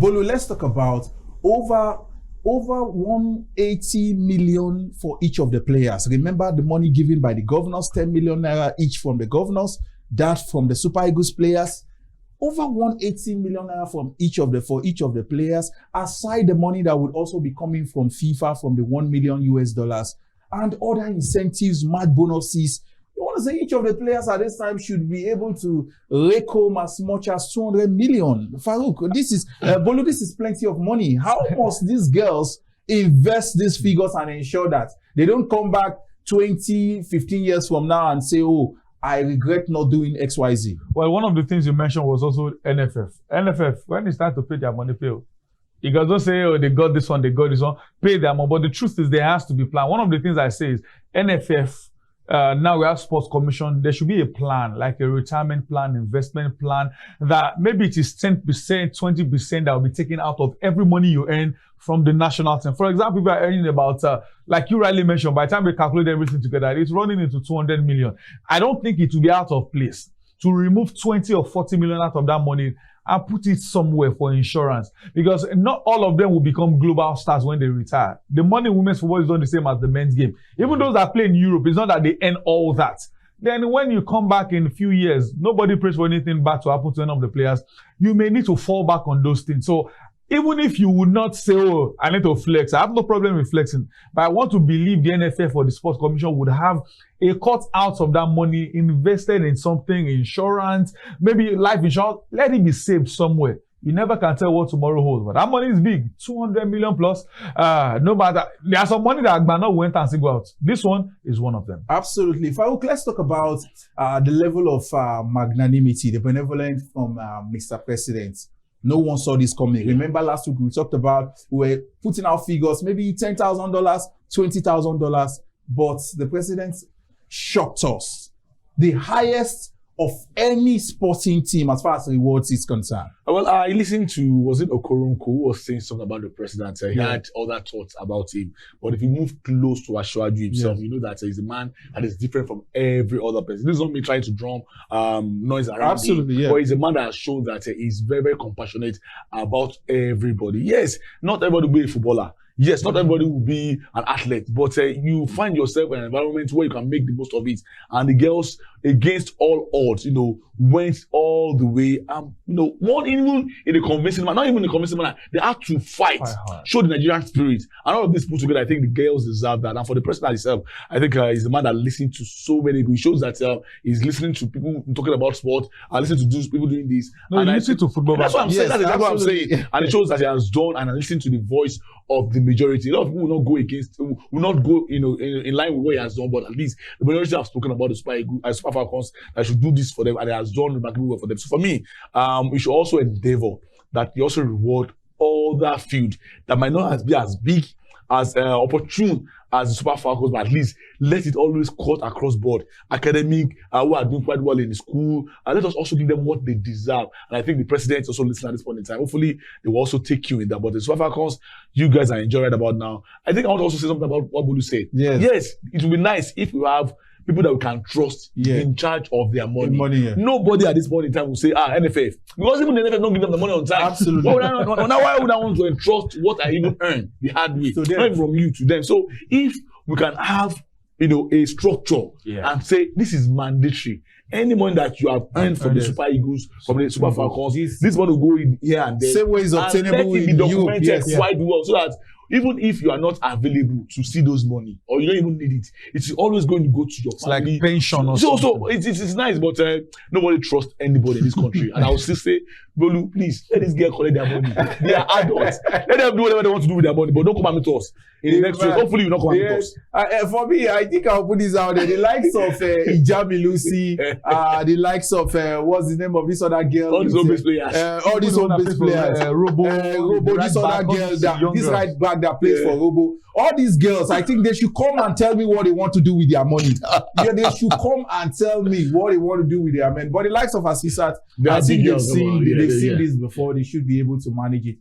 Bolu, let's talk about over 180 million for each of the players. Remember the money given by the governors, 10 million naira each from the governors, that from the Super Eagles players. Over 180 million naira for each of the players, aside the money that would also be coming from FIFA from the $1 million US and other incentives, mad bonuses. You want to say each of the players at this time should be able to rake home as much as 200 million. Farouk, this is Bolu, this is plenty of money. How must these girls invest these figures and ensure that they don't come back 20, 15 years from now and say, oh, I regret not doing XYZ? Well, one of the things you mentioned was also NFF. NFF, when they start to pay their money, pay. You guys don't say, oh, they got this one, pay their money. But the truth is, there has to be plan. One of the things I say is NFF. Now we have Sports Commission. There should be a plan, like a retirement plan, investment plan, that maybe it is 10%, 20% that will be taken out of every money you earn from the national team. For example, if you are earning about, like you rightly mentioned, by the time we calculate everything together, it's running into 200 million. I don't think it will be out of place to remove 20 or 40 million out of that money and put it somewhere for insurance, because not all of them will become global stars when they retire. The money in women's football is not the same as the men's game. Even those that play in Europe, it's not that they earn all that. Then when you come back in a few years, nobody prays for anything bad to happen to any of the players. You may need to fall back on those things. So even if you would not say, oh, I need to flex, I have no problem with flexing, but I want to believe the NFF or the Sports Commission would have a cut out of that money invested in something, insurance, maybe life insurance. Let it be saved somewhere. You never can tell what tomorrow holds, but that money is big, 200 million plus. No matter, there's some money that Agbana went and single out. This one is one of them. Absolutely. Farouk, let's talk about the level of magnanimity, the benevolence from Mr. President. No one saw this coming. Remember last week we talked about, we were putting out figures, maybe $10,000, $20,000, but the president shocked us. The highest of any sporting team as far as rewards is concerned. Well, I listened to, was it Okoronko who was saying something about the president? He had other thoughts about him. But if you move close to Ashwaju himself, you know that he's a man that is different from every other person. This is not me trying to drum noise around him. But he's a man that has shown that he's very, very compassionate about everybody. Yes, not everybody will be a footballer. Yes, not everybody will be an athlete, but you find yourself in an environment where you can make the most of it. And the girls, against all odds, went all the way. One even in a convincing manner, not even in a convincing manner, they had to fight, show the Nigerian spirit. And all of this put together, I think the girls deserve that. And for the president himself, I think he's the man that listens to so many people. He shows that he's listening to people talking about sport, listening to people doing this. No, and listen to football. That's what I'm saying. That's exactly what I'm saying. And it shows that he has done and listened to the voice of the majority. A lot of people will not go against, will not go, in line with what he has done, but at least the majority have spoken about the Super Falcons that should do this for them, and he has done remarkably well for them. So for me, we should also endeavor that you also reward all that field that might not be as big, as opportune as the Super Falcons, but at least let it always cut across board. Academic, who are doing quite well in the school, let us also give them what they deserve. And I think the president also listening at this point in time. Hopefully, they will also take you in that. But the Super Falcons, you guys are enjoying right about now. I think I want to also say something about what Bolu said. Yes, it would be nice if we have people that we can trust in charge of their money. Nobody at this point in time will say, NFF. Because even the NFF don't give them the money on time. Absolutely. Why would I want to entrust what I even earn the hard way? Not from you to them. So if we can have, a structure and say, this is mandatory. Any money that you have earned from the Super Eagles, from the Super Falcons, this money will go in here and there. Same way is obtainable in documented quite well, so that even if you are not available to see those money, or you don't even need it, it's always going to go to your family. Like pension or something. So it's nice, but nobody trusts anybody in this country. And I will still say, Bolu, please, let this girl collect their money. They are adults. Let them do whatever they want to do with their money, but don't come and meet us. In the next week, hopefully you'll not come and meet us. For me, I think I'll put this out there. The likes of Ijabi Lucy, the likes of, what's the name of this other girl? All these home-based players. All these home-based players. Robo, this other girl, this right back that plays for Robo. All these girls, I think they should come and tell me what they want to do with their money. They should come and tell me what they want to do with their money. But the likes of Asisat, I think they've seen this before. They should be able to manage it.